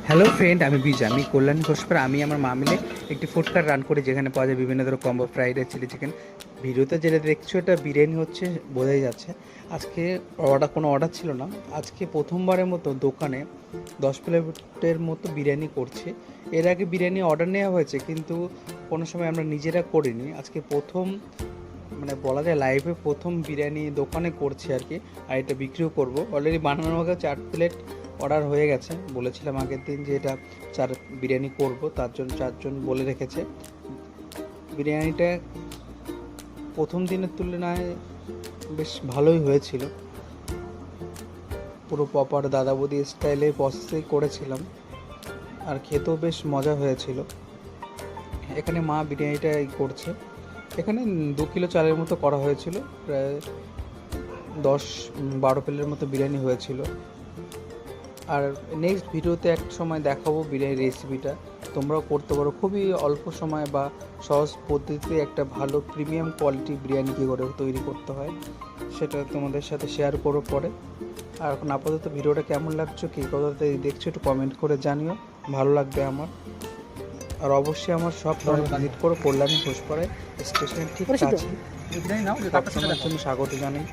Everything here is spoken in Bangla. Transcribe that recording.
হ্যালো ফ্রেন্ড, আমি বিজয়। আমি কল্যাণ ঘোষপার। আমি আমার মা মিলে একটি ফুড কার্ট রান করি, যেখানে পাওয়া যায় বিভিন্ন ধরনের combo, fried rice, chilli chicken. ভিডিওতে যেটা দেখছো এটা বিরিয়ানি হচ্ছে, বোঝাই যাচ্ছে। আজকে কোনো অর্ডার ছিল না। আজকে প্রথমবারের মতো দোকানে 10 প্লেটের মতো বিরিয়ানি করছে। এর আগে বিরিয়ানি অর্ডার নেওয়া হয়েছে, কিন্তু কোনো সময় আমরা নিজেরা করিনি। আজকে প্রথম, মানে বলা যায় লাইভে প্রথম বিরিয়ানি দোকানে করছি আর কি। আর এটা বিক্রিও করব। অলরেডি বানানো হয়ে 4 প্লেট অর্ডার হয়ে গেছে। বলেছিলাম আগের দিন যে এটা বিরিয়ানি করব, তার জন্য 4জন বলে রেখেছে। বিরিয়ানিটা প্রথম দিনের তুলনায় বেশ ভালোই হয়েছিল। পুরো প্রপার দাদা বৌদি স্টাইলে প্রসেসেই করেছিলাম, আর খেতেও বেশ মজা হয়েছিল। এখানে মা বিরিয়ানিটা করছে। এখানে 2 কিলো চালের মতো করা হয়েছিল। প্রায় 10-12 প্লেটের মতো বিরিয়ানি হয়েছিল। আর নেক্সট ভিডিওতে এক সময় দেখাবো বিরিয়ানির রেসিপিটা। তোমরাও করতে পারো খুবই অল্প সময় বা সহজ পদ্ধতিতে একটা ভালো প্রিমিয়াম কোয়ালিটি বিরিয়ানি কী করে তৈরি করতে হয়, সেটা তোমাদের সাথে শেয়ার করো পরে। আর এখন আপাতত ভিডিওটা কেমন লাগছো, কী কথাতে দেখছো, একটু কমেন্ট করে জানিও, ভালো লাগবে আমার। আর অবশ্যই আমার সব ভিজিট করো, কল্যাণী ঘোষপাড়ায় স্টেশনের ঠিক কাছে। সবসময়ের জন্য স্বাগত জানাই।